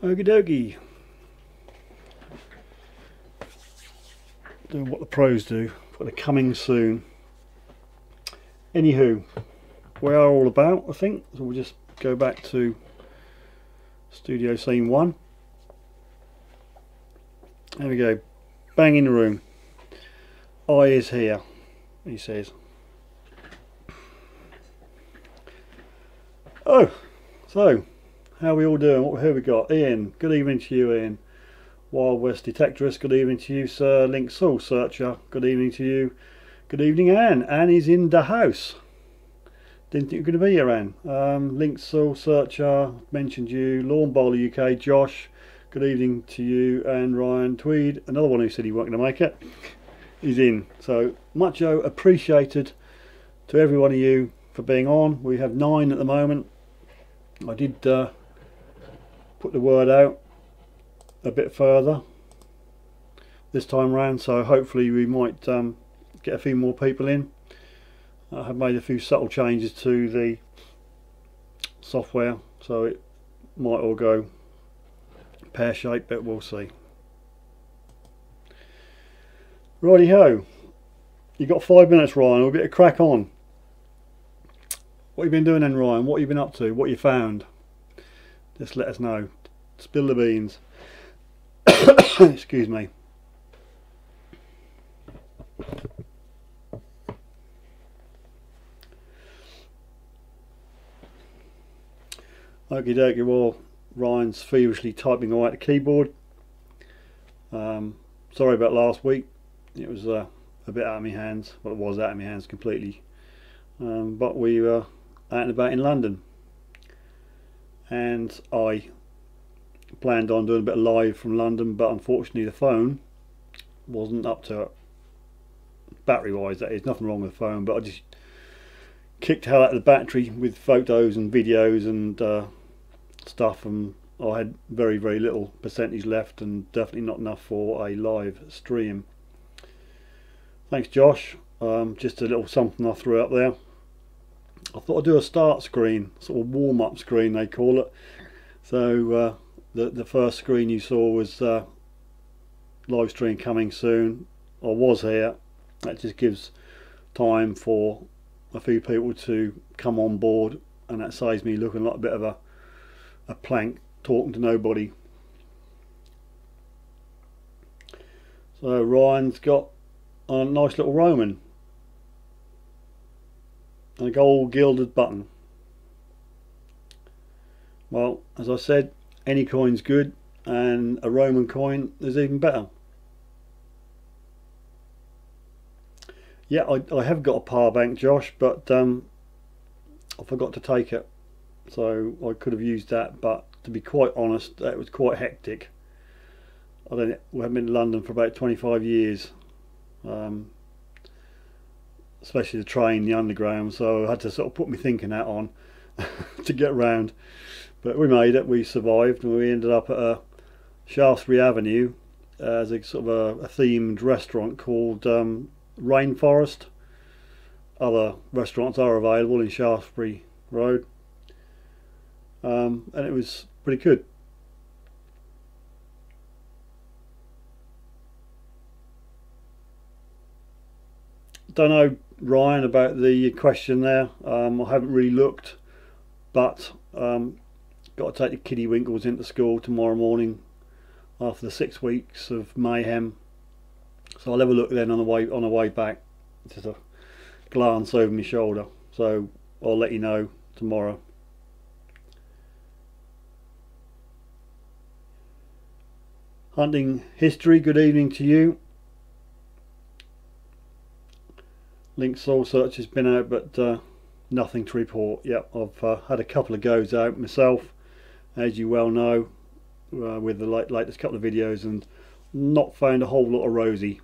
Okie dokie. Doing what the pros do, but they're coming soon. Anywho, we are all about, I think, so we'll just go back to studio scene 1. There we go. Bang in the room. I is here, he says. Oh, so how are we all doing? What have we got? Ian, good evening to you, Ian. Wild West Detectorist, good evening to you, sir. Link Soul Searcher, good evening to you. Good evening, Anne. Anne is in the house. Didn't think you were going to be here, Anne. Link Soul Searcher, mentioned you. Lawn Bowler UK, Josh, good evening to you. And Ryan Tweed, another one who said he wasn't going to make it, is in. So much appreciated to every one of you for being on. We have 9 at the moment. I did put the word out a bit further this time round, so hopefully we might get a few more people in. I have made a few subtle changes to the software, so it might all go pear-shaped, but we'll see. Righty ho, you got 5 minutes, Ryan. We'll get a crack on. What have you been doing then, Ryan? What have you been up to? What you found? Just let us know. Spill the beans. Excuse me. Okie dokie, well, Ryan's feverishly typing away at the keyboard. Sorry about last week. It was a bit out of my hands. Well, it was out of my hands completely. But we were out and about in London, and I planned on doing a bit of live from London, but unfortunately the phone wasn't up to it. Battery wise, that is, nothing wrong with the phone, but I just kicked hell out of the battery with photos and videos and stuff, and I had very little percentage left, and definitely not enough for a live stream. Thanks, Josh. Just a little something I threw up there. I thought I'd do a start screen, sort of warm-up screen they call it. So the first screen you saw was live stream coming soon. I was here. That just gives time for a few people to come on board, and that saves me looking like a bit of a plank talking to nobody. So Ryan's got a nice little Roman and a gold gilded button. Well, as I said, any coin's good, and a Roman coin is even better. Yeah, I have got a power bank, Josh, but I forgot to take it, so I could have used that, but to be quite honest, that was quite hectic. We haven't been to London for about 25 years, especially the train, the underground, so I had to sort of put my thinking hat on to get around. But we made it, we survived, and we ended up at Shaftesbury Avenue as a sort of a themed restaurant called Rainforest. Other restaurants are available in Shaftesbury Road, and it was pretty good. Don't know, Ryan, about the question there. I haven't really looked, but got to take the kiddie winkles into school tomorrow morning after the 6 weeks of mayhem, so I'll have a look then on the way back, just a glance over my shoulder, so I'll let you know tomorrow. Hunting History, good evening to you. Link Soul Search has been out, but nothing to report. Yep, I've had a couple of goes out myself, as you well know, with the latest couple of videos, and not found a whole lot of rosy.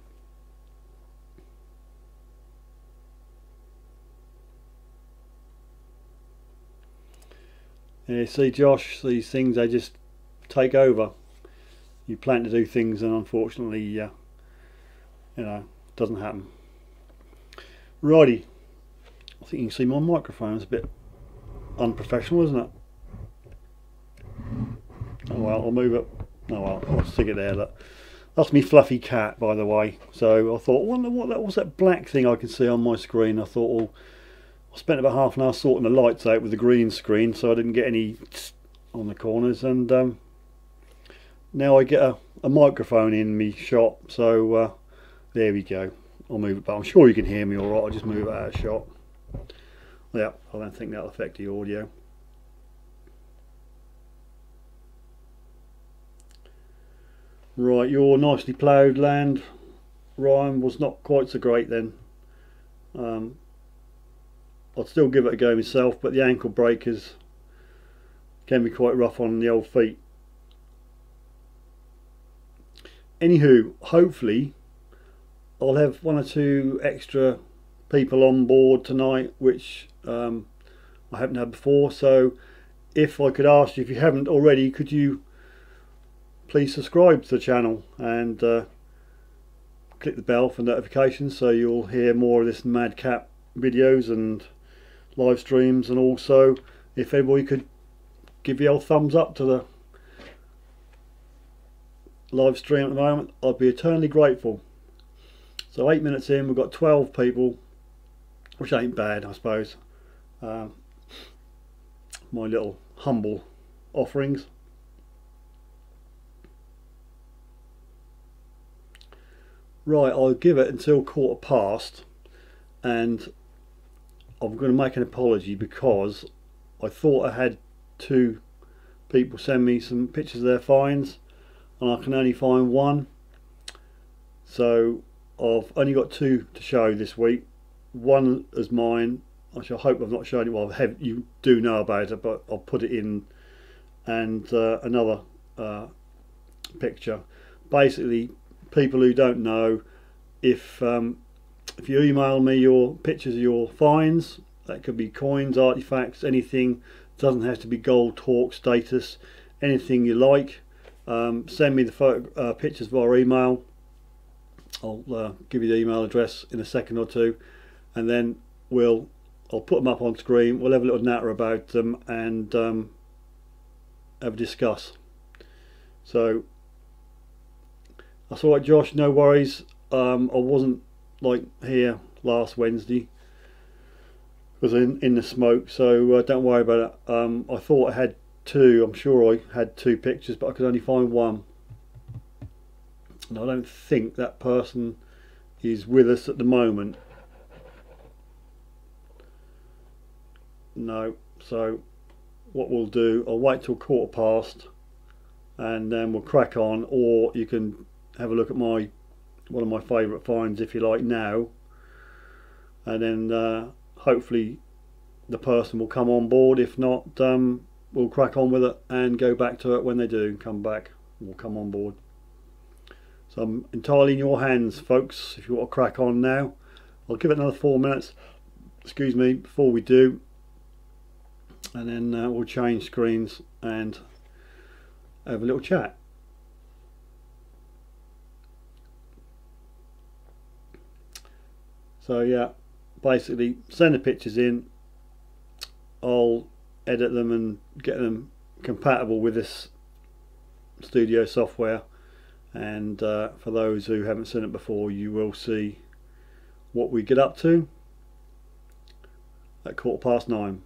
Yeah, see, Josh, these things, they just take over. You plan to do things, and unfortunately, you know, it doesn't happen. Righty, I think you can see my microphone is a bit unprofessional, isn't it? Oh well, I'll move it. Oh well, I'll stick it there. Look. That's me fluffy cat, by the way. So I thought, wonder what that was, that black thing I can see on my screen. I thought, well, I spent about half an hour sorting the lights out with the green screen, so I didn't get any on the corners. And now I get a microphone in me shot. So there we go. I'll move it, but I'm sure you can hear me all right. I'll just move it out of shot. Yeah, I don't think that'll affect the audio. Right, your nicely ploughed land, Ryan, was not quite so great then. I'd still give it a go myself, but the ankle breakers can be quite rough on the old feet. Anywho, hopefully I'll have 1 or 2 extra people on board tonight, which I haven't had before. So if I could ask you, if you haven't already, could you please subscribe to the channel and click the bell for notifications, so you'll hear more of this madcap videos and live streams. And also, if everybody could give the old thumbs up to the live stream at the moment, I'd be eternally grateful. So 8 minutes in, we've got 12 people, which ain't bad, I suppose. My little humble offerings. Right, I'll give it until 1:15, and I'm going to make an apology because I thought I had 2 people send me some pictures of their finds, and I can only find 1. So I've only got 2 to show this week. One is mine. I hope I've not shown it. Well, you do know about it, but I'll put it in. And another picture. Basically, people who don't know, if you email me your pictures of your finds, that could be coins, artifacts, anything. Doesn't have to be gold, torque, status, anything you like. Send me the pictures via email. I'll give you the email address in a second or two, and then I'll put them up on screen. We'll have a little natter about them and have a discuss. So that's all right, Josh, no worries. I wasn't here last Wednesday, was in the smoke, so don't worry about it. I thought I had 2, I'm sure I had 2 pictures, but I could only find 1. And I don't think that person is with us at the moment. No, so what we'll do, I'll wait till 1:15 and then we'll crack on, or you can have a look at one of my favourite finds if you like now, and then hopefully the person will come on board. If not, we'll crack on with it and go back to it when they do come back. We'll come on board. So I'm entirely in your hands, folks. If you want to crack on now, I'll give it another 4 minutes, excuse me, before we do, and then we'll change screens and have a little chat. So yeah, basically send the pictures in, I'll edit them and get them compatible with this studio software, and for those who haven't seen it before, you will see what we get up to at 9:15.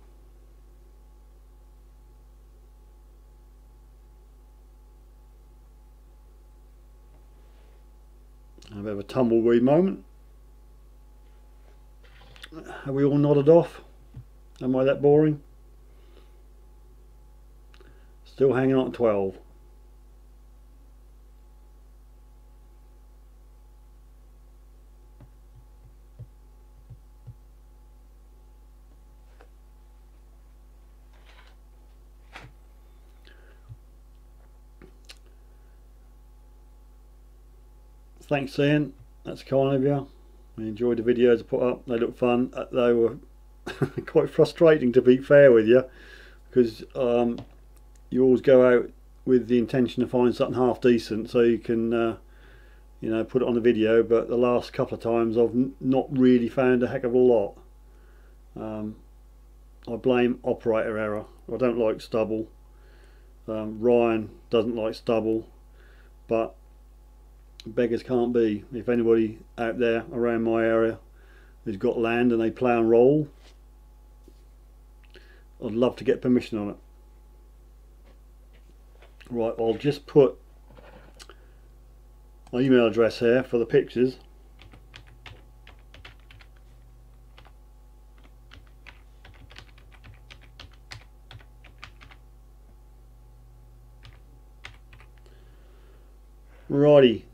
A bit of a tumbleweed moment. Are we all nodded off? Am I that boring? Still hanging on at 12. Thanks, Ian, that's kind of you. I enjoyed the videos I put up, they look fun. They were quite frustrating, to be fair with you, because you always go out with the intention to find something half decent so you can you know, put it on the video, but the last couple of times I've not really found a heck of a lot. I blame operator error. I don't like stubble. Ryan doesn't like stubble, but beggars can't be. If anybody out there around my area who's got land and they plough and roll, I'd love to get permission on it. Right, I'll just put my email address here for the pictures. Righty.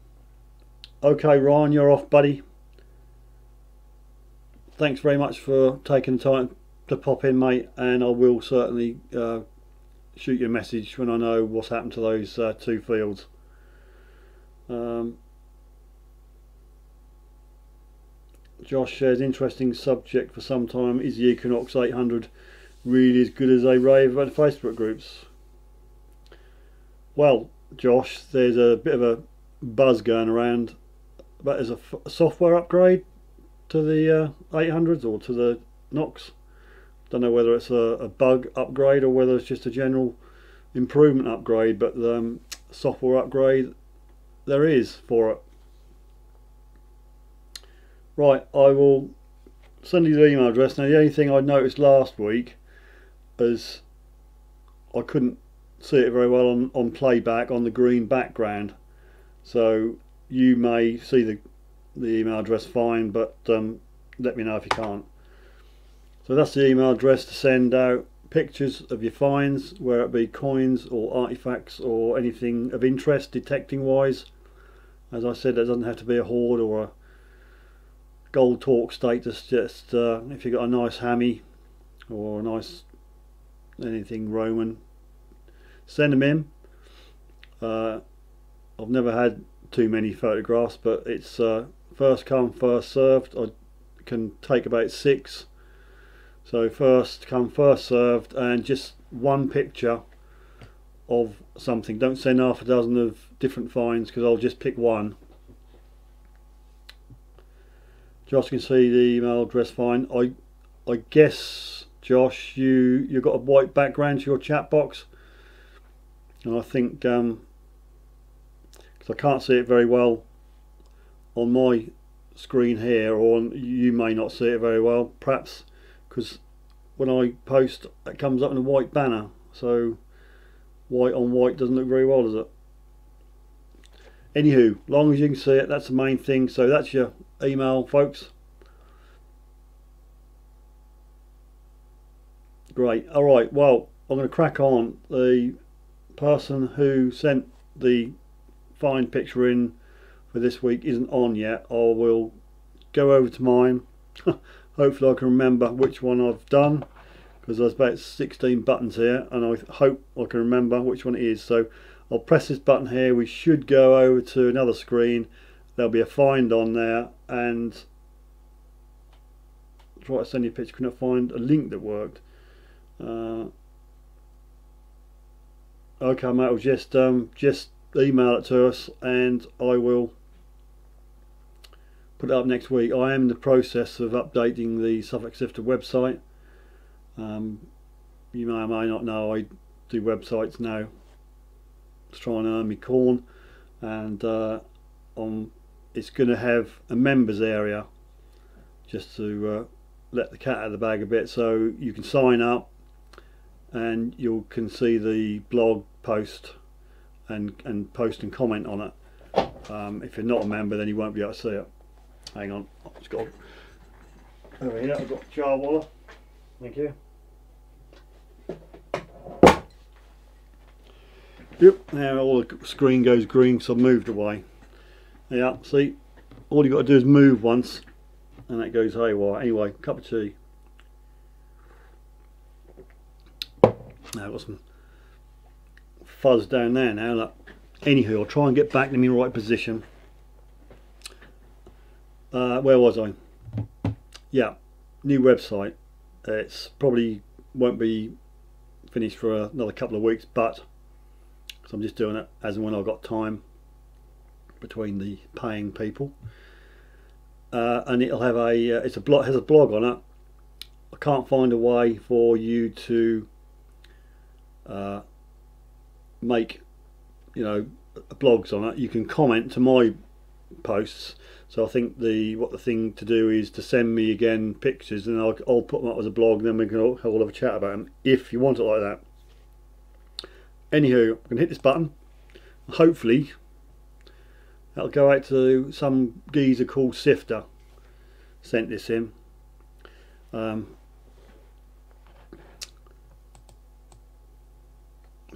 Okay, Ryan, you're off, buddy. Thanks very much for taking the time to pop in, mate, and I will certainly shoot you a message when I know what's happened to those 2 fields. Josh says, interesting subject for some time. Is the Equinox 800 really as good as they rave about the Facebook groups? Well, Josh, there's a bit of a buzz going around about there's a software upgrade to the 800s or to the Nox. Don't know whether it's a bug upgrade or whether it's just a general improvement upgrade, but the software upgrade there is for it. Right, I will send you the email address. Now the only thing I noticed last week is I couldn't see it very well on playback on the green background, so you may see the email address fine, but let me know if you can't. So that's the email address to send out pictures of your finds, whether it be coins or artifacts or anything of interest detecting wise. As I said, it doesn't have to be a hoard or a gold talk status, just if you've got a nice hammy or a nice anything Roman, send them in. I've never had too many photographs, but it's first come first served. I can take about 6, so first come first served, and just one picture of something. Don't send half a dozen of different finds, because I'll just pick one. Josh can see the email address fine. I guess, Josh, you've got a white background to your chat box, and I think because I can't see it very well on my screen here, or you may not see it very well, perhaps because when I post it comes up in a white banner, so white on white doesn't look very well, does it? Anywho, long as you can see it, that's the main thing. So that's your email, folks. Great. Alright, well, I'm going to crack on. The person who sent the find picture in for this week isn't on yet. I will go over to mine. Hopefully I can remember which one I've done, because there's about 16 buttons here, and I hope I can remember which one it is. So I'll press this button here. We should go over to another screen. There'll be a find on there, and try to send you a picture. Couldn't find a link that worked. Okay, mate, I'll just email it to us, and I will put it up next week. I am in the process of updating the Suffolk Sifter website. You may or may not know I do websites now to try and earn me corn, and it's going to have a members area just to let the cat out of the bag a bit, so you can sign up and you can see the blog post and post and comment on it. If you're not a member, then you won't be able to see it. Hang on, I've just got over here, I've got jar waller. Thank you. Yep, now all the screen goes green because I've moved away. Yeah, see, all you've got to do is move once and that goes haywire. Anyway, cup of tea. Now I've got some fuzz down there now. Look. Anywho, I'll try and get back in the right position. Where was I? Yeah, new website. It's probably won't be finished for another couple of weeks, but so I'm just doing it as and when I've got time between the paying people. And it'll have has a blog on it. I can't find a way for you to make, you know, blogs on it, you can comment to my posts. So I think what the thing to do is to send me again pictures, and I'll put them up as a blog, and then we can all have a chat about them if you want it like that. Anywho, I'm going to hit this button. Hopefully that'll go out to some geezer called Sifter. Sent this in. Let's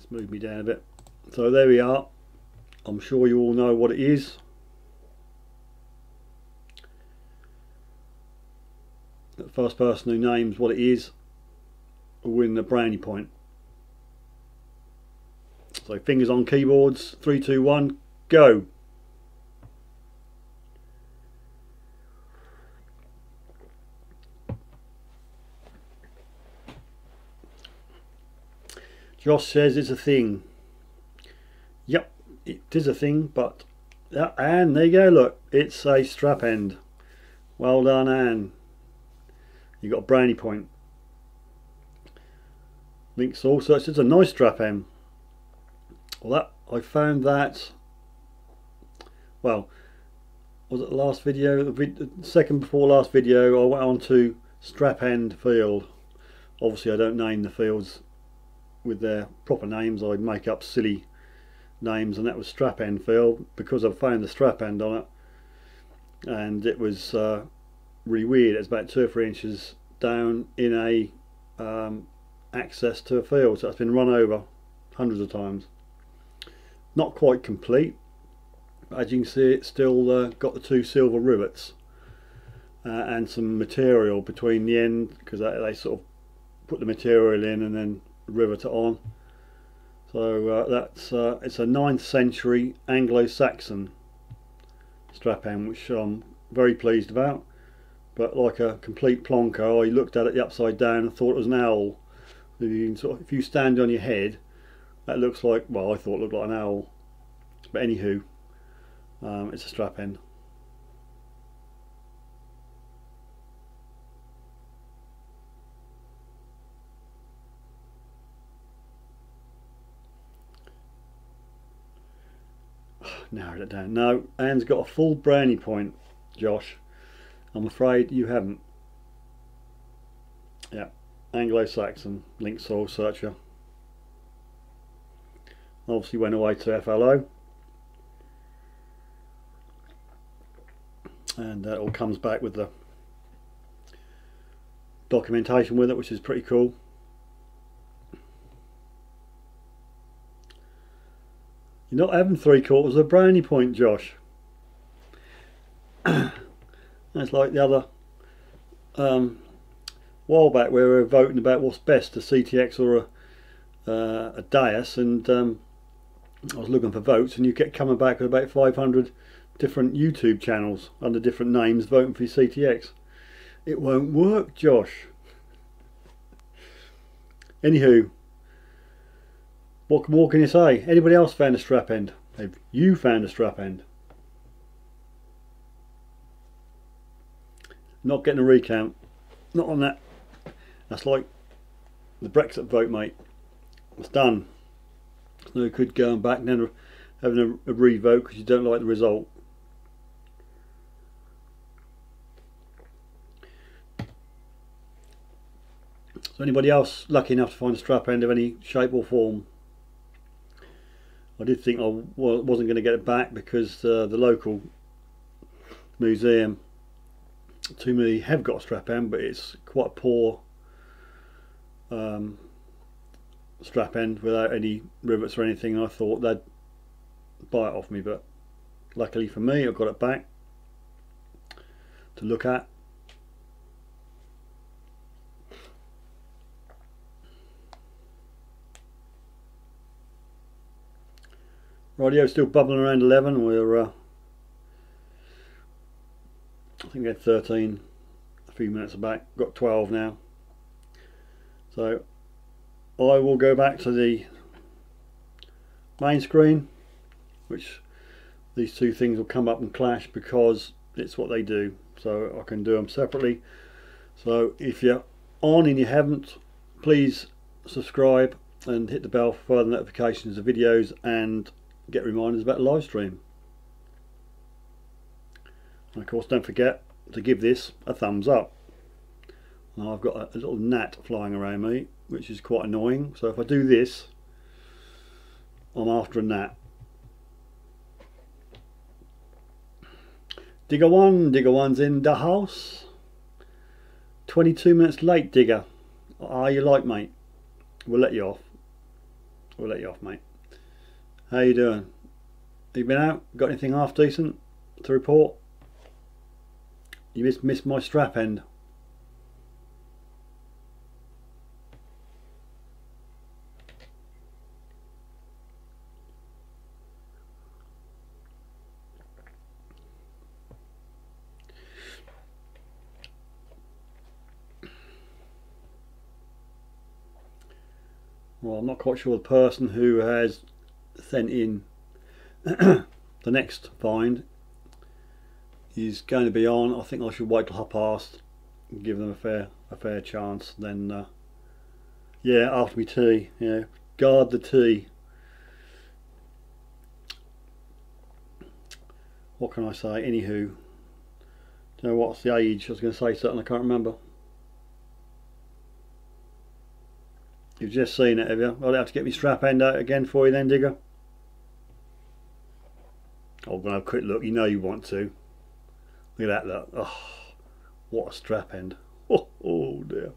move me down a bit. So there we are. I'm sure you all know what it is. The first person who names what it is will win the brownie point. So fingers on keyboards, 3, 2, 1, go. Josh says it's a thing. Yep, it is a thing, but yeah, and there you go, look, it's a strap end. Well done, Anne. You got a brownie point. Links also, it's a nice strap end. Well, I found that, well, was it the last video? The second before last video, I went on to strap end field. Obviously I don't name the fields with their proper names, I'd make up silly names, and that was strap end field because I found the strap end on it, and it was really weird. It's about 2 or 3 inches down in a access to a field, so it's been run over hundreds of times. Not quite complete, but as you can see, it's still got the 2 silver rivets and some material between the end, because they sort of put the material in and then rivet it on. So that's it's a 9th century Anglo-Saxon strap end, which I'm very pleased about. But like a complete plonker, I looked at it the upside down and thought it was an owl. If you stand on your head, that looks like, well, I thought it looked like an owl. But anywho, it's a strap end. Narrowed it down. No, Anne's got a full brownie point, Josh. I'm afraid you haven't. Yeah, Anglo-Saxon link soul searcher. Obviously went away to FLO, and it all comes back with the documentation with it, which is pretty cool. You're not having 3/4 of a brownie point, Josh. That's like the other while back where we were voting about what's best, a CTX or a Deus, and I was looking for votes, and you kept coming back with about 500 different YouTube channels under different names voting for your CTX. It won't work, Josh. Anywho, what more can you say? Anybody else found a strap end? Have you found a strap end? Not getting a recount. Not on that. That's like the Brexit vote, mate. It's done. There's no good going back and then having a revote because you don't like the result. So anybody else lucky enough to find a strap end of any shape or form? I did think I wasn't going to get it back because the local museum to me have got a strap end, but it's quite a poor strap end without any rivets or anything. I thought they'd buy it off me, but luckily for me I got it back to look at. Radio still bubbling around 11. We're I think we had 13 a few minutes back, got 12 now. So I will go back to the main screen, which these two things will come up and clash because it's what they do, so I can do them separately. So if you're on and you haven't, please subscribe, and hit the bell for further notifications of videos and get reminders about the live stream. And of course, don't forget to give this a thumbs up. Now I've got a little gnat flying around me, which is quite annoying, so if I do this, I'm after a gnat. Digger one's in the house. 22 minutes late, Digger. Are you like, mate? We'll let you off. We'll let you off, mate. How you doing? You been out? Got anything half decent to report? You missed my strap end. Well, I'm not quite sure the person who has sent in the next find is going to be on. I think I should wait till past and give them a fair chance. Then yeah, after me tea. Yeah, guard the tea. What can I say? Anywho, do you know what's the age? I was going to say something, I can't remember. You've just seen it, have you? I'll have to get my strap end out again for you then, Digger. I'm going to have a quick look. You know you want to. Look at that, look. Oh, what a strap end. Oh dear.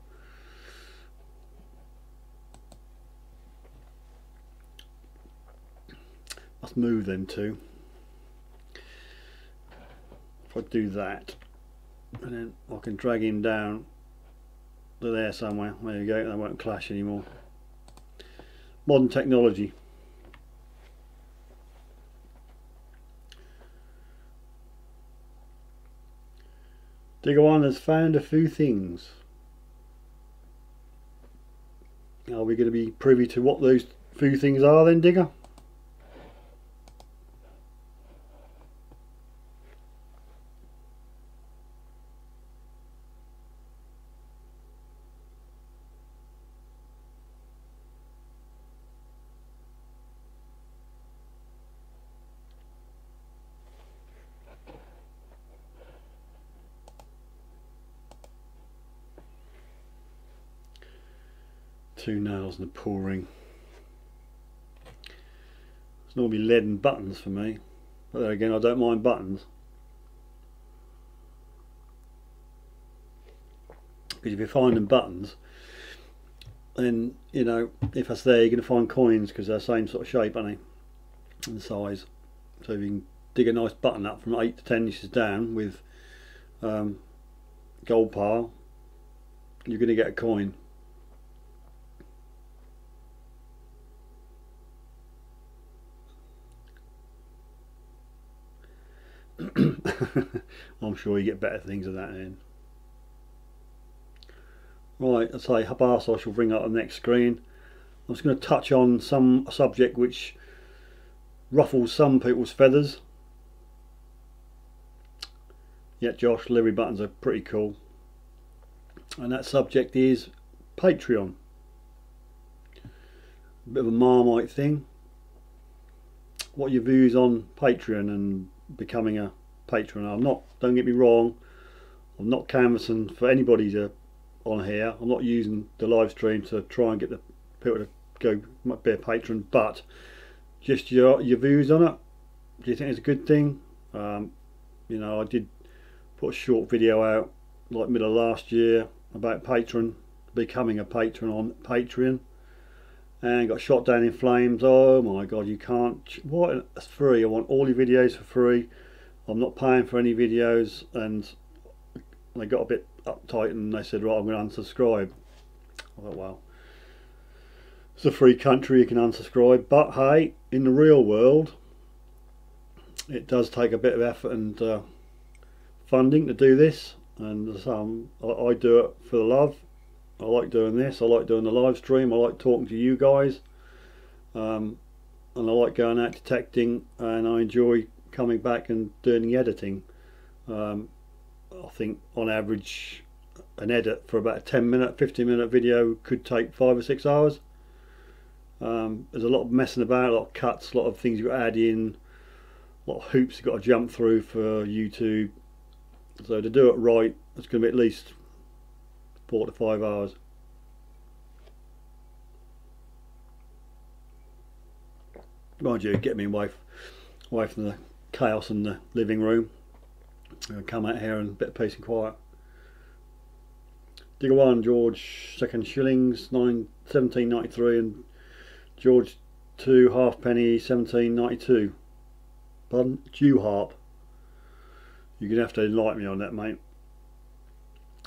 Must move them too. If I do that, and then I can drag him down to there somewhere. There you go, they won't clash anymore. Modern technology. Digger one has found a few things. Are we going to be privy to what those few things are then, Digger? Two nails and a pull ring. It's normally lead and buttons for me, but there again, I don't mind buttons, because if you're finding buttons, then you know if that's there, you're going to find coins because they're the same sort of shape, aren't they, and size. So if you can dig a nice button up from 8 to 10 inches down with gold pile, you're going to get a coin. I'm sure you get better things than that in. Right, I'll say Habas I shall bring up on the next screen. I'm just going to touch on some subject which ruffles some people's feathers. Yeah, Josh, livery buttons are pretty cool. And that subject is Patreon. A bit of a Marmite thing. What are your views on Patreon and becoming a patron? Don't get me wrong, I'm not canvassing for anybody to on here. I'm not using the live stream to try and get the people to go be a patron, but just your views on it. Do you think it's a good thing? You know, I did put a short video out like middle of last year about becoming a patron on Patreon, and got shot down in flames. Oh my god, you can't. What? It's free. I want all your videos for free. I'm not paying for any videos. And they got a bit uptight and they said, right, I'm going to unsubscribe. I thought, well, it's a free country, you can unsubscribe, but hey, in the real world it does take a bit of effort and funding to do this, and I do it for the love. I like doing this, I like doing the live stream, I like talking to you guys, and I like going out detecting, and I enjoy coming back and doing the editing. I think on average an edit for about a 10-minute, 15-minute video could take 5 or 6 hours. There's a lot of messing about, a lot of cuts, a lot of things you've got to add in, a lot of hoops you've got to jump through for YouTube. So to do it right, it's going to be at least 4 to 5 hours. Mind you, get me away from the chaos in the living room. I'll come out here and a bit of peace and quiet. Digger 1, George 2nd shillings, 17.93, and George 2 halfpenny, 17.92. Pardon? Dew harp. You're gonna have to enlighten me on that, mate.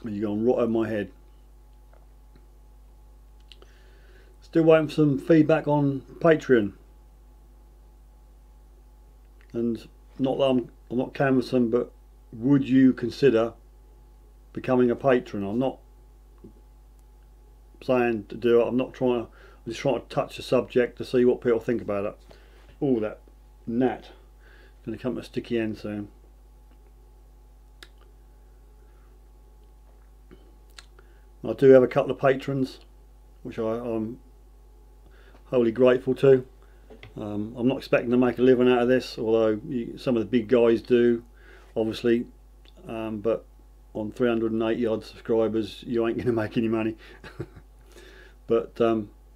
You're going right over my head. Still waiting for some feedback on Patreon. And not that I'm not canvassing, but would you consider becoming a patron? I'm not saying to do it. I'm just trying to touch the subject to see what people think about it. Oh, that gnat going to come to a sticky end soon. I do have a couple of patrons, which I'm wholly grateful to. I'm not expecting to make a living out of this, although some of the big guys do, obviously. But on 380 odd subscribers, you ain't going to make any money. But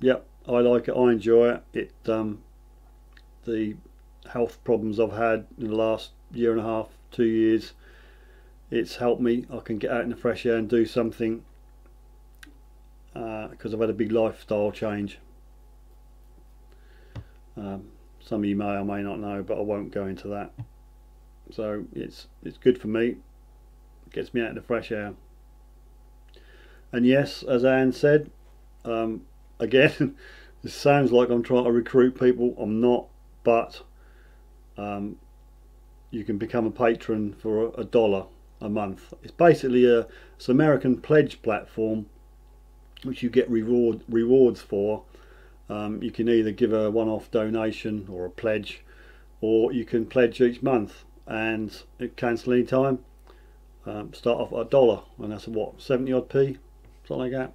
yeah, I like it. I enjoy it. The health problems I've had in the last year and a half, 2 years, it's helped me. I can get out in the fresh air and do something. Because I've had a big lifestyle change. Some of you may or may not know, but I won't go into that. So it's good for me. It gets me out in the fresh air. And yes, as Anne said, again, it sounds like I'm trying to recruit people. I'm not, but you can become a patron for $1 a month. It's basically it's an American pledge platform, which you get rewards for. You can either give a one-off donation or a pledge, or you can pledge each month and it cancel any time. Start off at $1, and that's what, 70 odd p, something like that.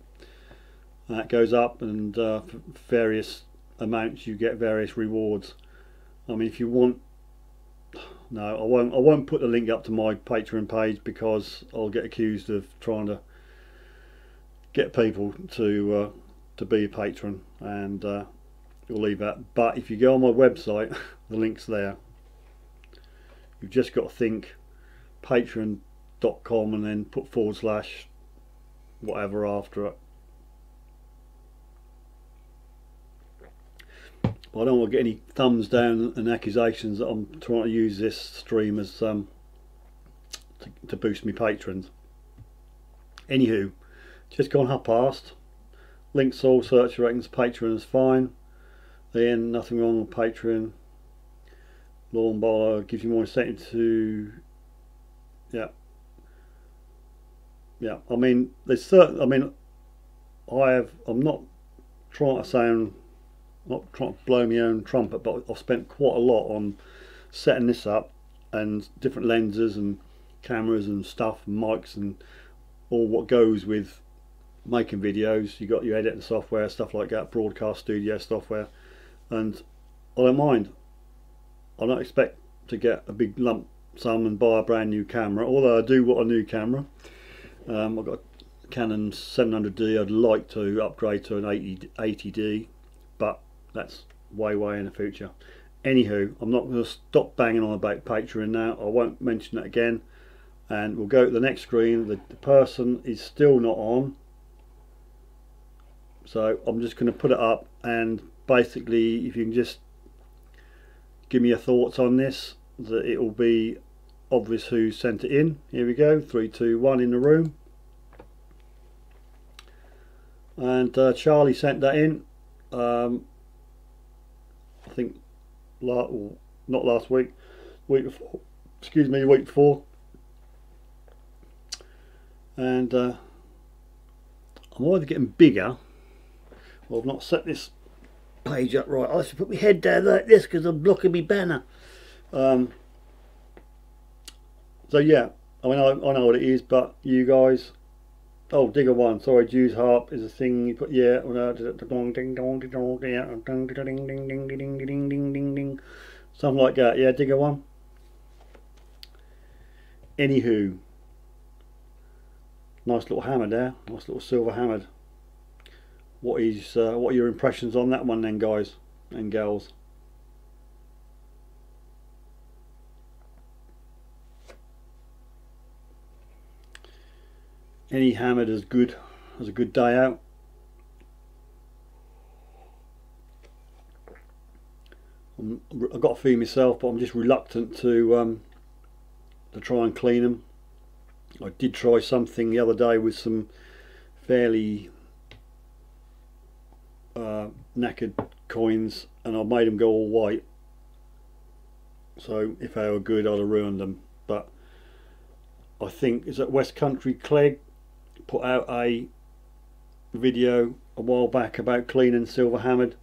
That goes up, and for various amounts you get various rewards. I mean, if you want, no, I won't put the link up to my Patreon page, because I'll get accused of trying to get people to be a patron, and you'll leave that. But if you go on my website, the link's there. You've just got to think patreon.com and then put / whatever after it. But I don't want to get any thumbs down and accusations that I'm trying to use this stream as to boost me patrons. Anywho, just gone $past. Link Soul Searcher reckons Patreon is fine. Then nothing wrong with Patreon. Lawn Bowler gives you more incentive to, yeah. I mean, there's certain. I mean, I'm not trying to sound, not trying to blow my own trumpet, but I've spent quite a lot on setting this up, and different lenses and cameras and stuff, and mics and all what goes with making videos. You got your editing software, stuff like that, broadcast studio software, and I don't mind. I don't expect to get a big lump sum and buy a brand new camera, although I do want a new camera. I've got a Canon 700D. I'd like to upgrade to an 80D, but that's way in the future. Anywho, I'm not going to stop banging on about Patreon now. I won't mention it again, and we'll go to the next screen. The person is still not on, so I'm just going to put it up, and basically if you can just give me your thoughts on this, that it will be obvious who sent it in. Here we go, 3, 2, 1 in the room, and Charlie sent that in. I think not last week, week before, excuse me, week before. And I'm either getting bigger, or I've not set this page up right. I have to put my head down like this because I'm blocking my banner. So yeah, I mean, I know what it is, but you guys, Oh, digger one. Sorry, Jew's harp is a thing you put. Yeah, ding ding dong ding dong ding ding ding ding ding ding ding ding ding, something like that. Yeah, digger one. Anywho, nice little hammer there. Nice little silver hammered. What are your impressions on that one then, guys and gals? Any hammered as good as a good day out. I've got a few myself, but I'm just reluctant to try and clean them. I did try something the other day with some fairly knackered coins, and I made them go all white. So if they were good, I'd have ruined them. But I think is that West Country Clegg put out a video a while back about cleaning silver hammered.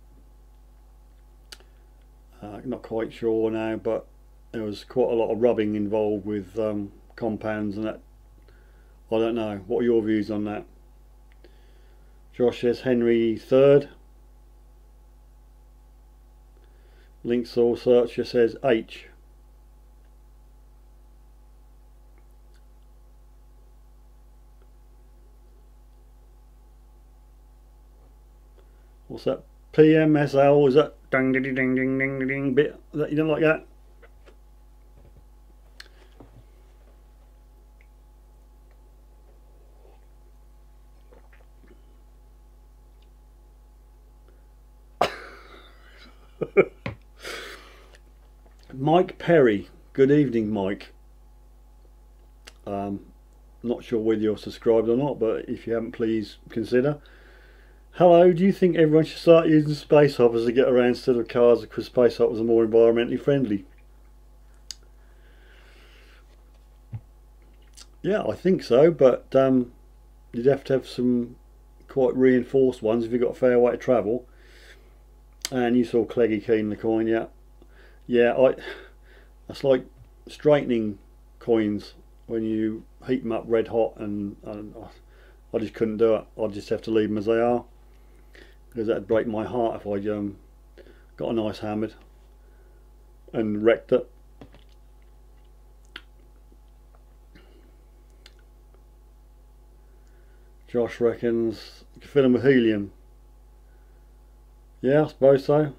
Not quite sure now, but there was quite a lot of rubbing involved with compounds and that. I don't know. What are your views on that? Josh says Henry III. Link Soul Searcher says H. What's that? PMSL, is that ding ding ding ding ding ding bit that you don't like that? Mike Perry, good evening, Mike. Not sure whether you're subscribed or not, but if you haven't, please consider. Hello, do you think everyone should start using space hoppers to get around instead of cars because space hoppers are more environmentally friendly? Yeah, I think so, but you'd have to have some quite reinforced ones if you've got a fair way to travel. And you saw Cleggy keen the coin, yeah. Yeah, that's like straightening coins when you heat them up red hot, and I just couldn't do it. I'd just have to leave them as they are, because that'd break my heart if I got a nice hammered and wrecked it. Josh reckons you can fill them with helium. Yeah, I suppose so.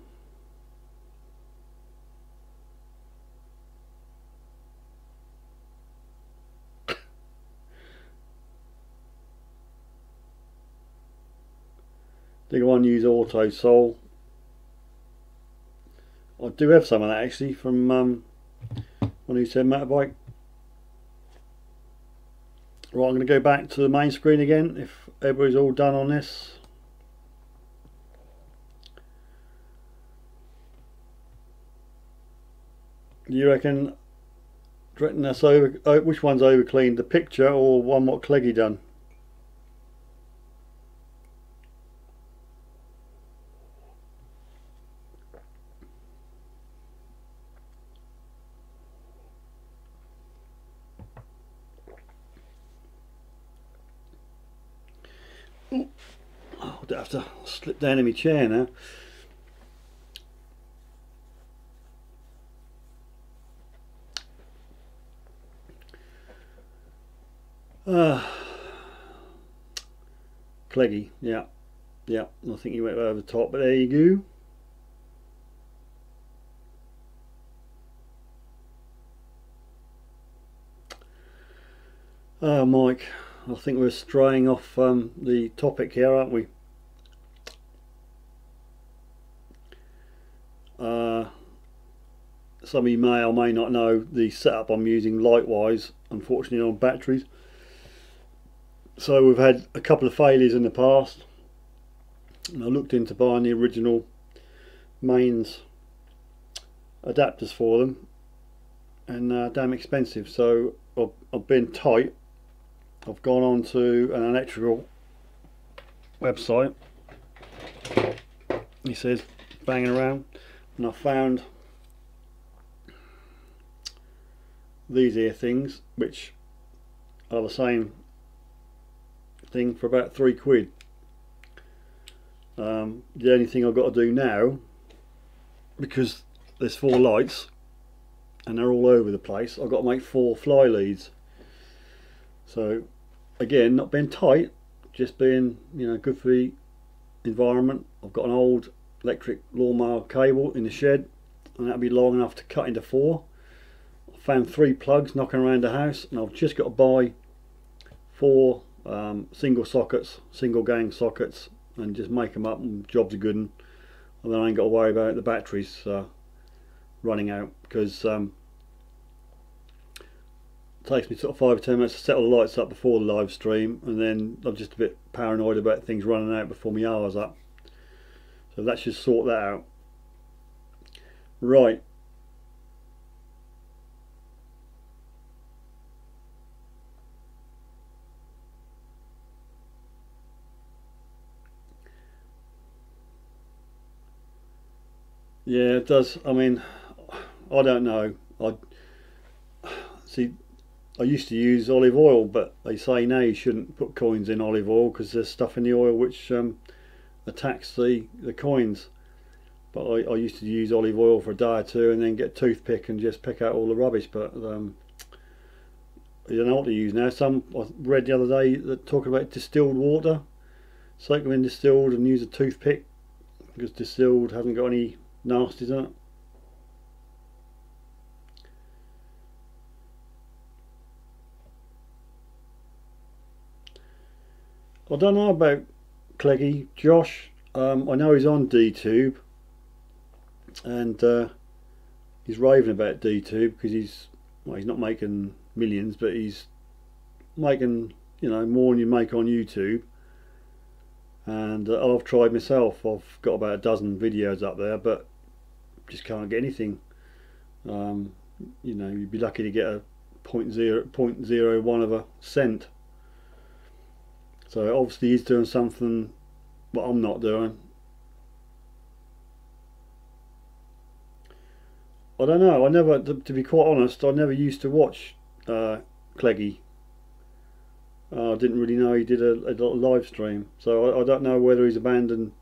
Digger one use Auto Soul. I do have some of that actually from one who said motorbike. Right, I'm going to go back to the main screen again if everybody's all done on this. Do you reckon that's over? Which one's over cleaned, the picture or one what Cleggy done? Oh, I'll have to slip down in my chair now. Cleggy, yeah, I think you went over the top, but there you go. Mike, I think we're straying off the topic here, aren't we? Some of you may or may not know the setup I'm using light-wise, unfortunately on batteries. So we've had a couple of failures in the past, and I looked into buying the original mains adapters for them, and damn expensive. So I've been tight. I've gone on to an electrical website. He says banging around, and I found these here things which are the same thing for about £3. The only thing I've got to do now, because there's 4 lights and they're all over the place, I've got to make 4 fly leads. So again, not being tight, just being, you know, good for the environment. I've got an old electric lawnmower cable in the shed, and that'll be long enough to cut into 4. I found 3 plugs knocking around the house, and I've just got to buy 4 single sockets, single gang sockets, and just make them up, and jobs are good. And then I ain't got to worry about the batteries running out, because it takes me sort of 5 or 10 minutes to set all the lights up before the live stream, and then I'm just a bit paranoid about things running out before my hour's up. So let's just sort that out. Right. Yeah, it does. I mean, I don't know. I see. I used to use olive oil, but they say now you shouldn't put coins in olive oil because there's stuff in the oil which attacks the coins. But I used to use olive oil for a day or two and then get a toothpick and just pick out all the rubbish. But you don't know what to use now. I read the other day that talking about distilled water. Soak them in distilled and use a toothpick, because distilled hasn't got any nasties in it. I don't know about Cleggy Josh. I know he's on DTube, and he's raving about DTube because he's not making millions, but he's making, you know, more than you make on YouTube. And I've tried myself. I've got about a dozen videos up there, but just can't get anything. You know, you'd be lucky to get a 0.01 of a cent. So obviously he's doing something what I'm not doing. I don't know. I never, to be quite honest, I never used to watch Cleggy. I didn't really know he did a live stream, so I don't know whether he's abandoned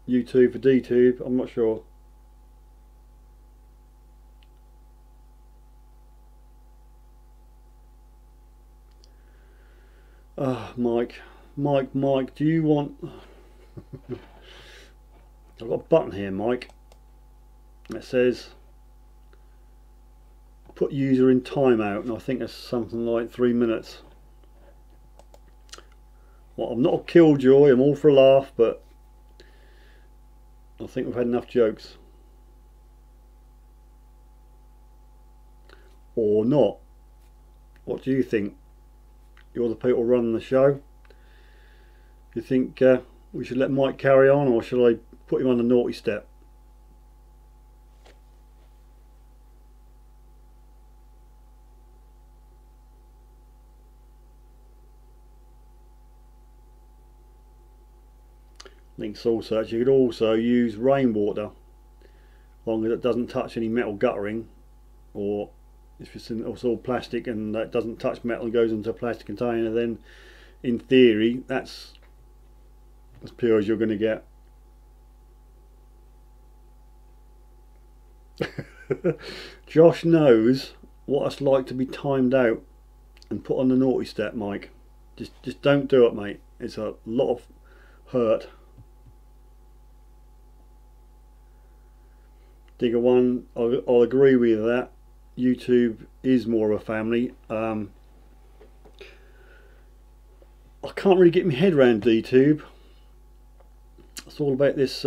YouTube for DTube. I'm not sure. Mike, do you want... I've got a button here, Mike, that says put user in timeout, and I think that's something like 3 minutes. Well, I'm not a killjoy, I'm all for a laugh, but I think we've had enough jokes. Or not. What do you think? You're the people running the show. You think we should let Mike carry on, or should I put him on the naughty step? Link soul search. You could also use rainwater, as long as it doesn't touch any metal guttering, or if it's all plastic and that doesn't touch metal and goes into a plastic container, then in theory that's as pure as you're going to get. Josh knows what it's like to be timed out and put on the naughty step, Mike. Just don't do it, mate. It's a lot of hurt. Digger one, I'll agree with that. YouTube is more of a family. I can't really get my head around DTube. It's all about this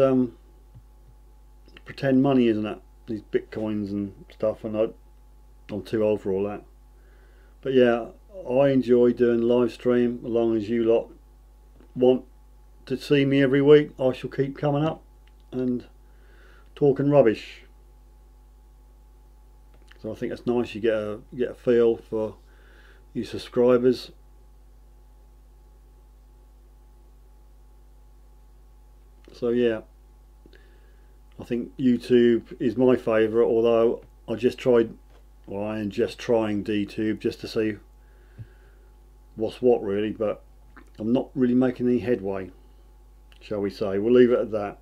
pretend money, isn't it? These bitcoins and stuff, and I'm too old for all that. But yeah, I enjoy doing live stream. As long as you lot want to see me every week, I shall keep coming up and talking rubbish. So I think it's nice. You get a feel for you subscribers. So yeah, I think YouTube is my favourite, although I just tried, well, I am just trying DTube just to see what's what really, but I'm not really making any headway, shall we say. We'll leave it at that.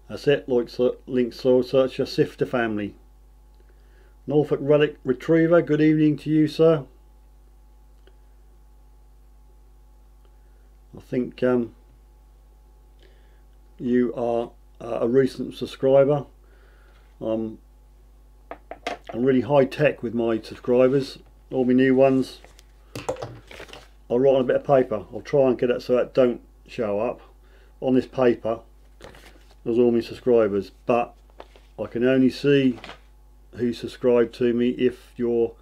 That's it. Like Link Soil Searcher Sifter family. Norfolk Relic Retriever, good evening to you, sir. I think you are a recent subscriber. I'm really high tech with my subscribers. All my new ones, I'll write on a bit of paper. I'll try and get it so that don't show up. On this paper there's all my subscribers, but I can only see who subscribe to me if your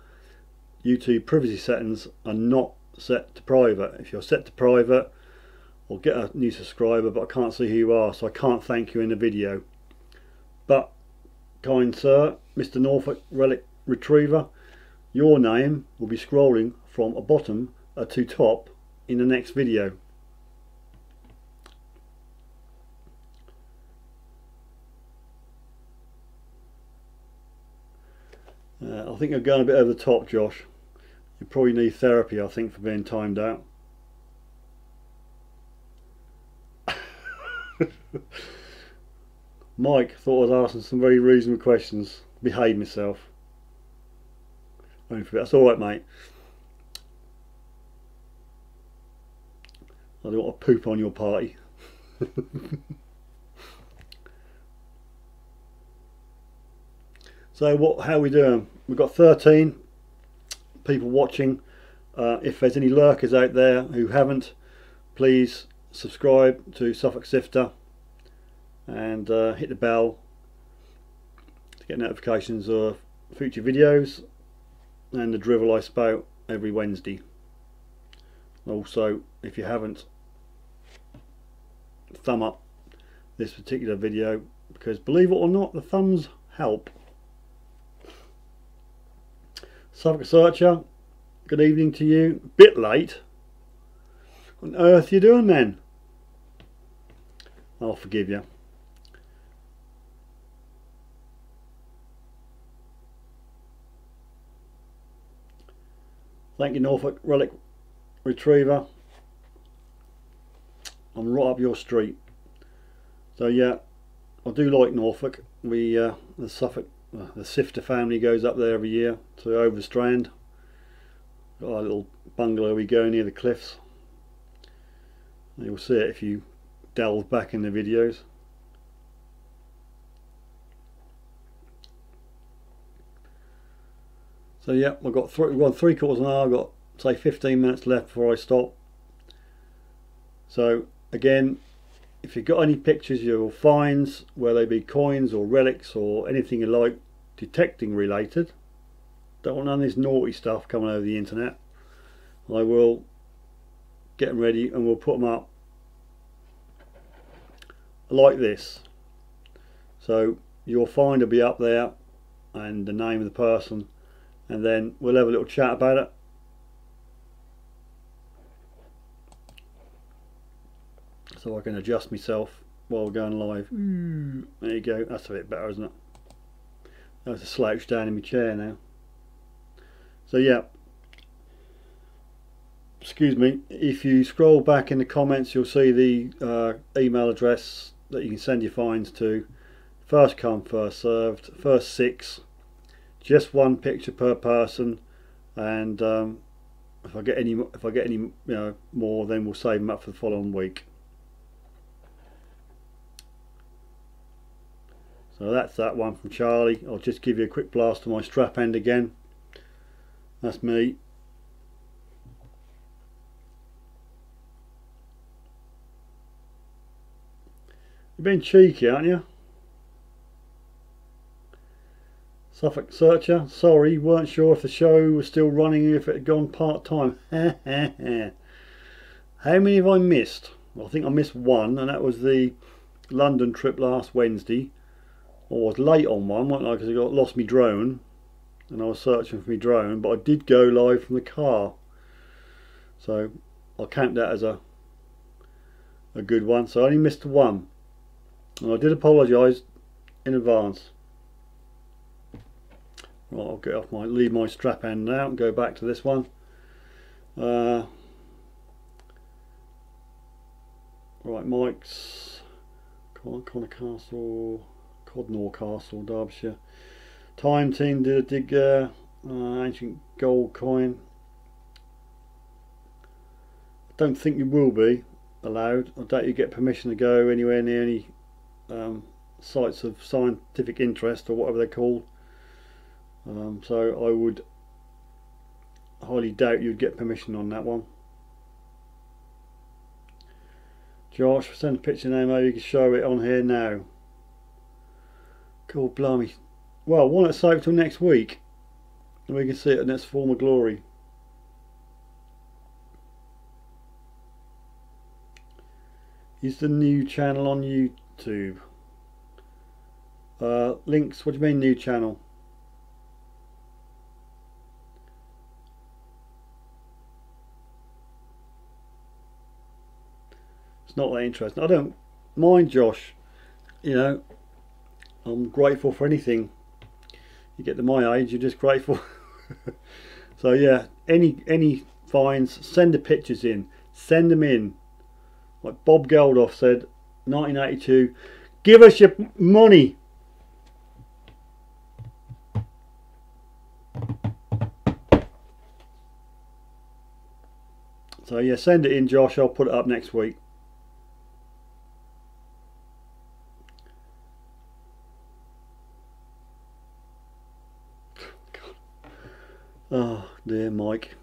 YouTube privacy settings are not set to private. If you're set to private, I'll get a new subscriber, but I can't see who you are, so I can't thank you in the video. But kind sir, Mr. Norfolk Relic Retriever, your name will be scrolling from a bottom to top in the next video. I think you're going a bit over the top, Josh. You probably need therapy, I think, for being timed out. Mike thought I was asking some very reasonable questions. Behave myself. That's alright, mate. I don't want to poop on your party. So how are we doing? We've got 13 people watching. If there's any lurkers out there who haven't, please subscribe to Suffolk Sifter and hit the bell to get notifications of future videos and the drivel I spout every Wednesday. Also, if you haven't, thumb up this particular video, because believe it or not, the thumbs help. Suffolk Searcher, good evening to you. Bit late. What on earth are you doing then? I'll forgive you. Thank you, Norfolk Relic Retriever. I'm right up your street. So yeah, I do like Norfolk. The Sifter family goes up there every year to Overstrand. Got our little bungalow we go near the cliffs. You'll see it if you delve back in the videos. So yeah, we've got 3/4 of an hour. I've got say 15 minutes left before I stop. So again, if you've got any pictures, your finds, whether they be coins or relics or anything you like, detecting related, don't want none of this naughty stuff coming over the internet, I will get them ready and we'll put them up like this. So your find will be up there and the name of the person, and then we'll have a little chat about it. So I can adjust myself while we're going live. There you go, that's a bit better, isn't it? There's a slouch down in my chair now. So yeah, excuse me, if you scroll back in the comments you'll see the email address that you can send your finds to. First come, first served, first 6, just 1 picture per person, and if I get any more, then we'll save them up for the following week. So that's that one from Charlie. I'll just give you a quick blast of my strap end again. That's me. You've been cheeky, aren't you? Suffolk Searcher, sorry, weren't sure if the show was still running, if it had gone part-time. How many have I missed? Well, I think I missed one, and that was the London trip last Wednesday. I was late on one, wasn't I, because I lost my drone and I was searching for my drone, but I did go live from the car, so I'll count that as a good one. So I only missed one, and I did apologise in advance. Right, I'll get off leave my strap end now and go back to this one. Right, Mike's Connor Castle, Codnor Castle, Derbyshire. Time Team did a dig, ancient gold coin. I don't think you will be allowed. I doubt you get permission to go anywhere near any sites of scientific interest or whatever they're called. So I would highly doubt you'd get permission on that one. Josh, send a picture now, maybe you can show it on here now. God blimey. Well, why not save till next week? And we can see it in its form of glory. Is the new channel on YouTube? Links, what do you mean new channel? It's not that interesting. I don't mind, Josh. You know, I'm grateful for anything. You get to my age, you're just grateful. So yeah, any finds, send the pictures in. Send them in. Like Bob Geldof said, 1982, give us your money. So yeah, send it in, Josh. I'll put it up next week. Oh dear, Mike.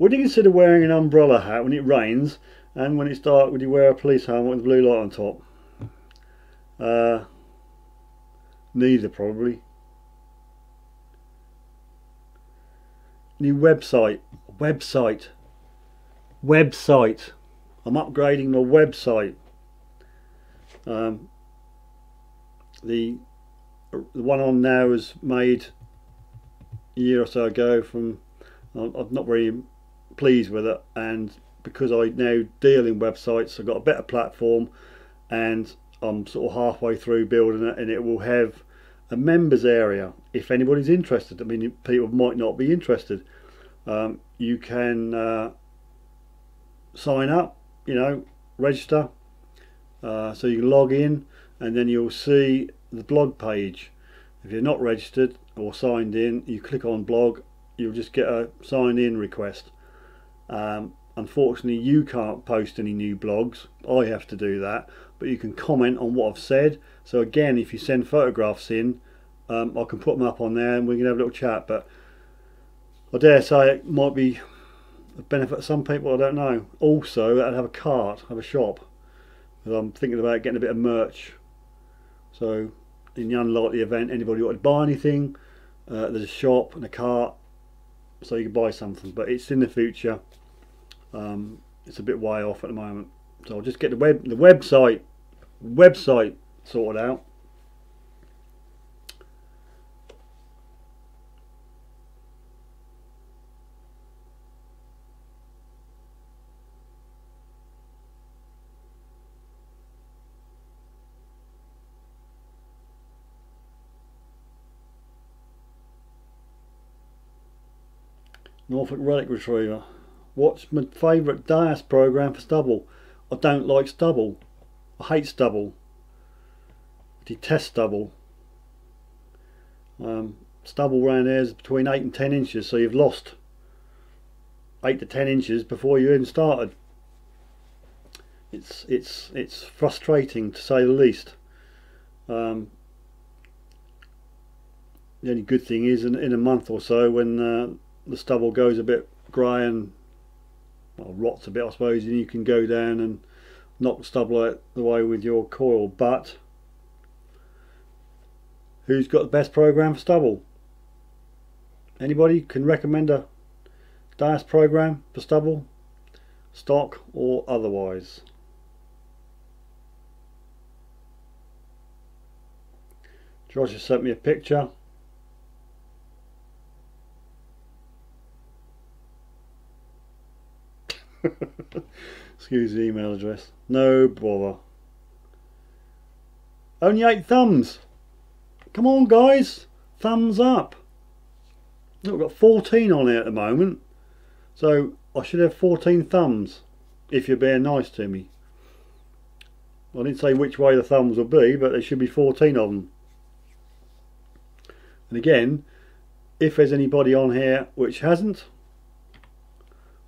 Would you consider wearing an umbrella hat when it rains, and when it's dark would you wear a police helmet with a blue light on top? Neither, probably. New website. I'm upgrading my website. The one on now was made a year or so ago. I'm not very pleased with it, and because I now deal in websites, I've got a better platform, and I'm sort of halfway through building it, and it will have a members area if anybody's interested. I mean, people might not be interested. You can sign up, you know, register, so you can log in, and then you'll see the blog page. If you're not registered or signed in, you click on blog, you'll just get a sign in request. Unfortunately, you can't post any new blogs. I have to do that, but you can comment on what I've said. So again, if you send photographs in, I can put them up on there and we can have a little chat. But I dare say it might be a benefit to some people, I don't know. Also, I'd have a cart, have a shop, because I'm thinking about getting a bit of merch. So in the unlikely event anybody wanted to buy anything, there's a shop and a cart, so you can buy something. But it's in the future. It's a bit way off at the moment, so I'll just get the website sorted out. Norfolk Relic Retriever. What's my favourite DAS program for stubble? I don't like stubble. I hate stubble. I detest stubble. Stubble around there is between 8 and 10 inches, so you've lost 8 to 10 inches before you even started. It's frustrating, to say the least. The only good thing is in a month or so, when the stubble goes a bit grey and, well, rots a bit, I suppose, and you can go down and knock the stubble out the way with your coil. But who's got the best program for stubble? Anybody can recommend a DAS program for stubble, stock or otherwise? Josh has sent me a picture. Excuse the email address. No bother. Only 8 thumbs. Come on, guys. Thumbs up. Look, we've got 14 on here at the moment. So I should have 14 thumbs if you're being nice to me. I didn't say which way the thumbs will be, but there should be 14 of them. And again, if there's anybody on here which hasn't,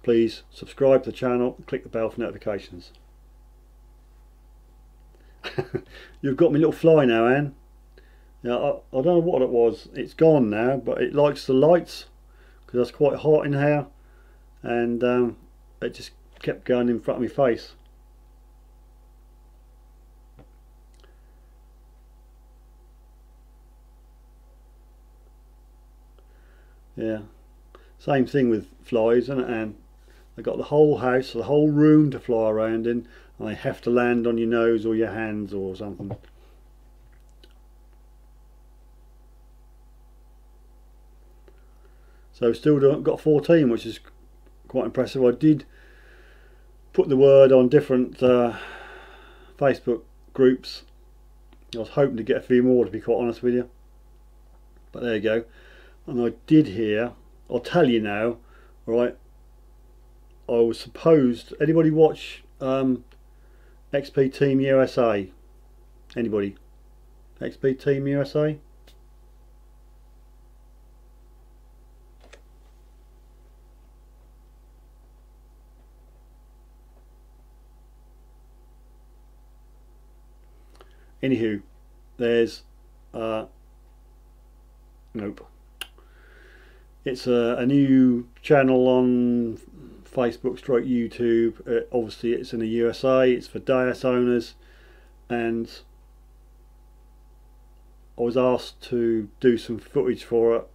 please subscribe to the channel and click the bell for notifications. You've got me little fly now, Anne. Now, I don't know what it was. It's gone now, but it likes the lights because it's quite hot in here, and it just kept going in front of my face. Yeah, same thing with flies, isn't it, Anne? They've got the whole house, the whole room to fly around in, and they have to land on your nose or your hands or something. So still got 14, which is quite impressive. I did put the word on different Facebook groups. I was hoping to get a few more, to be quite honest with you. But there you go. And I did hear, I'll tell you now, right, I was supposed, anybody watch XP Team USA? Anybody? XP Team USA? Anywho, there's nope. It's a new channel on Facebook stroke YouTube. Obviously it's in the USA, it's for Dias owners, and I was asked to do some footage for it,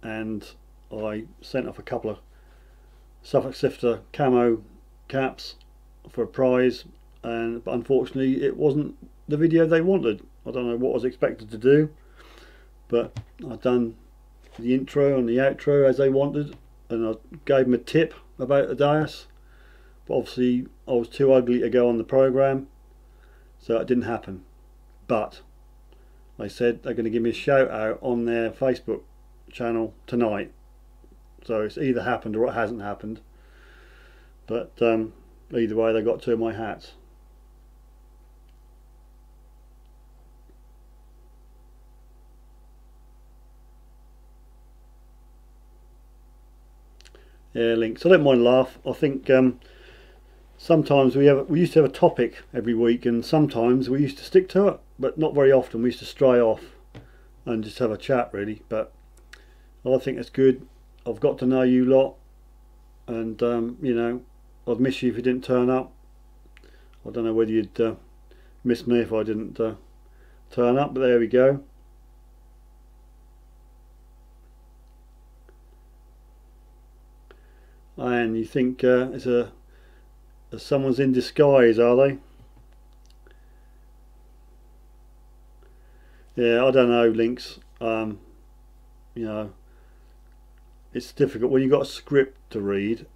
and I sent off a couple of Suffolk Sifter camo caps for a prize, but unfortunately it wasn't the video they wanted. I don't know what I was expected to do, but I've done the intro and the outro as they wanted, and I gave them a tip about the Dias, but obviously I was too ugly to go on the program, so it didn't happen. But they said they're going to give me a shout out on their Facebook channel tonight, so it's either happened or it hasn't happened, but either way they got two of my hats. Yeah, links. I don't mind laugh. I think sometimes we used to have a topic every week, and sometimes we used to stick to it, but not very often. We used to stray off and just have a chat, really. But I think it's good. I've got to know you lot, and you know, I'd miss you if you didn't turn up. I don't know whether you'd miss me if I didn't turn up, but there we go. And you think it's someone's in disguise, are they? Yeah, I don't know, links. You know, it's difficult when you've got a script to read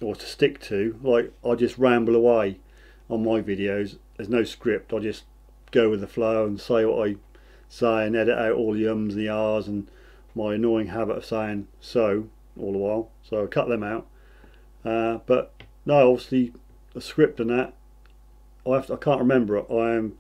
or to stick to. Like, I just ramble away on my videos. There's no script. I just go with the flow and say what I say and edit out all the ums and the ahs and my annoying habit of saying so all the while, so I cut them out. But no, obviously a script and that I can't remember it. I am,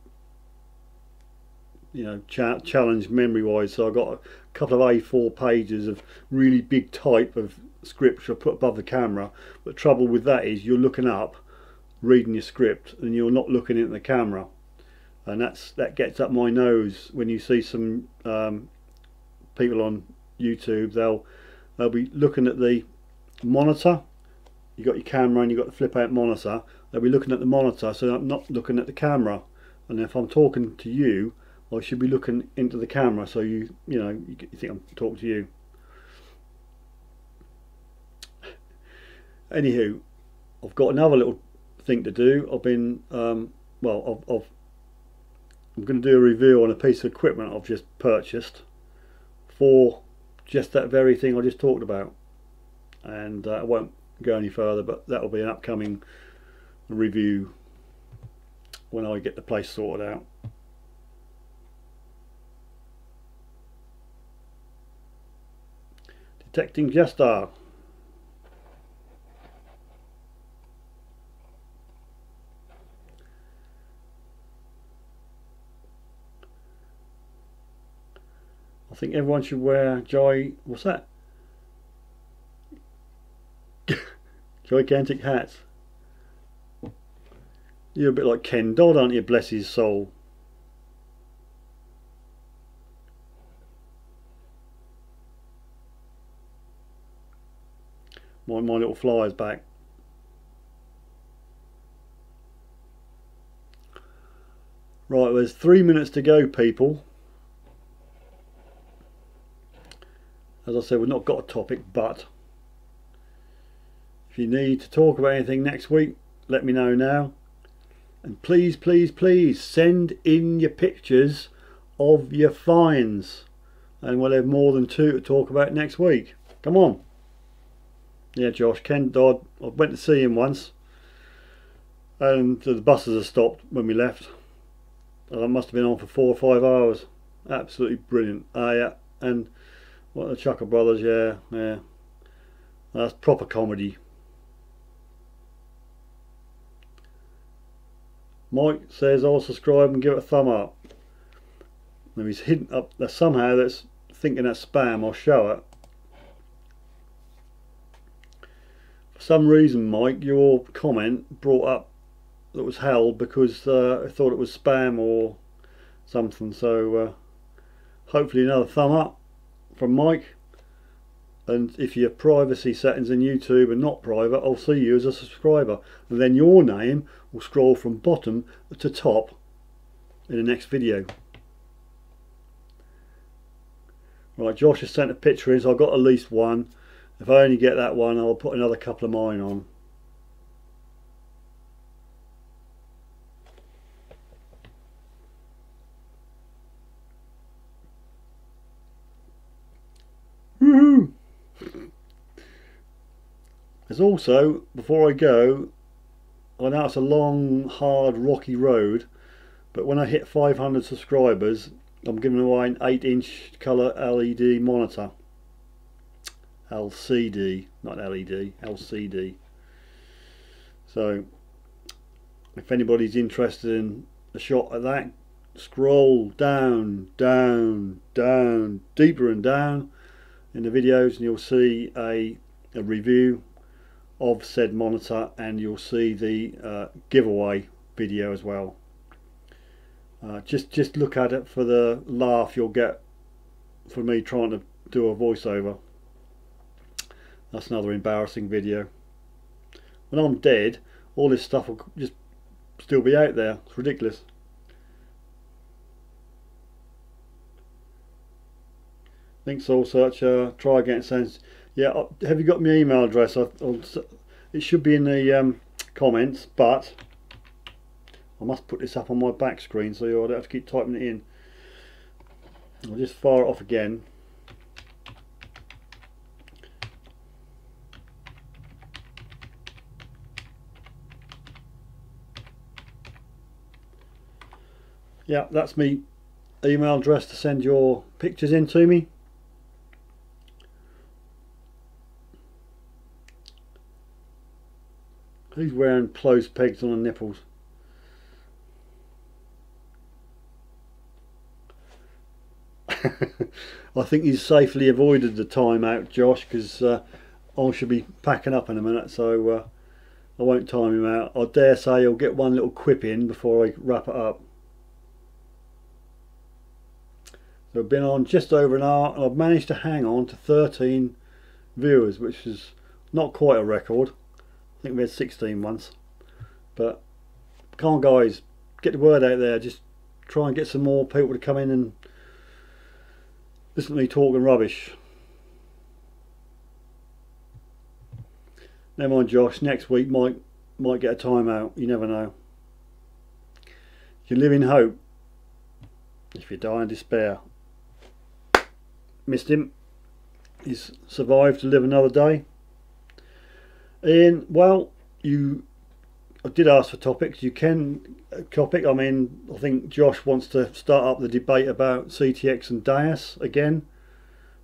you know, challenged memory wise, so I've got a couple of A4 pages of really big type of script I put above the camera. But the trouble with that is you're looking up reading your script and you're not looking into the camera, and that gets up my nose. When you see some people on YouTube, they'll be looking at the monitor. You got your camera and you got the flip out monitor. They'll be looking at the monitor, so I'm not looking at the camera. And if I'm talking to you, I should be looking into the camera, so you know you think I'm talking to you. Anywho, I've got another little thing to do. I've been I'm going to do a review on a piece of equipment I've just purchased for just that very thing I just talked about, and I won't go any further, but that will be an upcoming review when I get the place sorted out. Detecting Jester. I think everyone should wear what's that? Gigantic hats. You're a bit like Ken Dodd, aren't you? Bless his soul. My little flyer's back. Right, there's 3 minutes to go, people. As I said, we've not got a topic, but if you need to talk about anything next week, let me know now. And please, please, please send in your pictures of your finds, and we'll have more than 2 to talk about next week. Come on. Yeah, Josh, Ken Dodd, I went to see him once, and the buses had stopped when we left. I must have been on for 4 or 5 hours. Absolutely brilliant. Yeah, and what, the Chucker Brothers, yeah. That's proper comedy. Mike says I'll subscribe and give it a thumb up. Now he's hidden up there somehow, that's thinking that's spam. I'll show it. For some reason, Mike, your comment brought up that was held because I thought it was spam or something. So hopefully another thumb up from Mike. And if your privacy settings in YouTube are not private, I'll see you as a subscriber, and then your name will scroll from bottom to top in the next video. Right, Josh has sent a picture in, so I've got at least one. If I only get that one, I'll put another couple of mine on. Woohoo! There's also, before I go, I know it's a long, hard, rocky road, but when I hit 500 subscribers, I'm giving away an 8-inch colour LED monitor. LCD, not LED, LCD. So, if anybody's interested in a shot at that, scroll down, down, down, deeper and down in the videos, and you'll see a review of said monitor, and you'll see the giveaway video as well. Just look at it for the laugh you'll get for me trying to do a voiceover. That's another embarrassing video. When I'm dead, all this stuff will just still be out there. It's ridiculous. Link Soul Searcher, try again. Sounds. Yeah, have you got my email address? It should be in the comments, but I must put this up on my back screen so I don't have to keep typing it in. I'll just fire it off again. Yeah, that's me email address to send your pictures in to me. Who's wearing closed pegs on the nipples? I think he's safely avoided the timeout, Josh, because I should be packing up in a minute, so I won't time him out. I dare say he'll get one little quip in before I wrap it up. So I've been on just over an hour, and I've managed to hang on to 13 viewers, which is not quite a record. I think we had 16 once. But come on, guys, get the word out there. Just try and get some more people to come in and listen to me talking rubbish. Never mind, Josh, next week might get a timeout. You never know. You live in hope if you die in despair. Missed him. He's survived to live another day. Ian, well, I did ask for topics. You can topic. I mean, I think Josh wants to start up the debate about CTX and Deus again,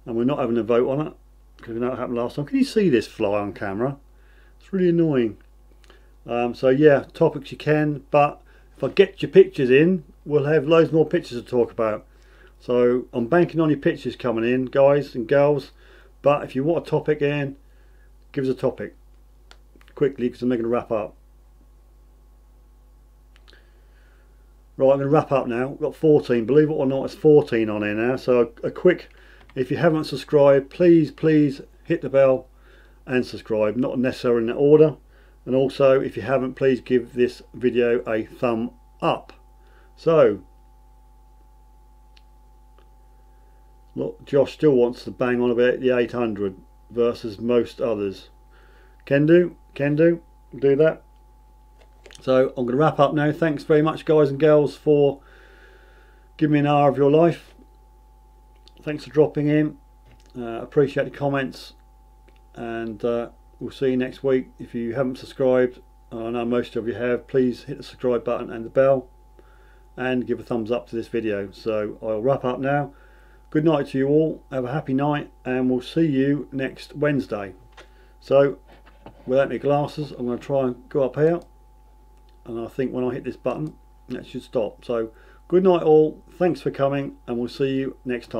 and we're not having a vote on it because we know what happened last time. Can you see this fly on camera? It's really annoying. So yeah, topics you can, but if I get your pictures in, we'll have loads more pictures to talk about. So I'm banking on your pictures coming in, guys and girls. But if you want a topic in, give us a topic quickly, because I'm going to wrap up. Right, I'm going to wrap up now. We've got 14, believe it or not, it's 14 on here now. So a quick, if you haven't subscribed, please hit the bell and subscribe, not necessarily in that order. And also, if you haven't, please give this video a thumb up. So look, Josh still wants to bang on about the 800 versus most others. Can do that. So I'm going to wrap up now. Thanks very much, guys and girls, for giving me an hour of your life. Thanks for dropping in. Appreciate the comments, and we'll see you next week. If you haven't subscribed, I know most of you have, please hit the subscribe button and the bell, and give a thumbs up to this video. So I'll wrap up now. Good night to you all. Have a happy night, and we'll see you next Wednesday. So without my glasses, I'm going to try and go up here, and I think when I hit this button that should stop. So good night all, thanks for coming, and we'll see you next time.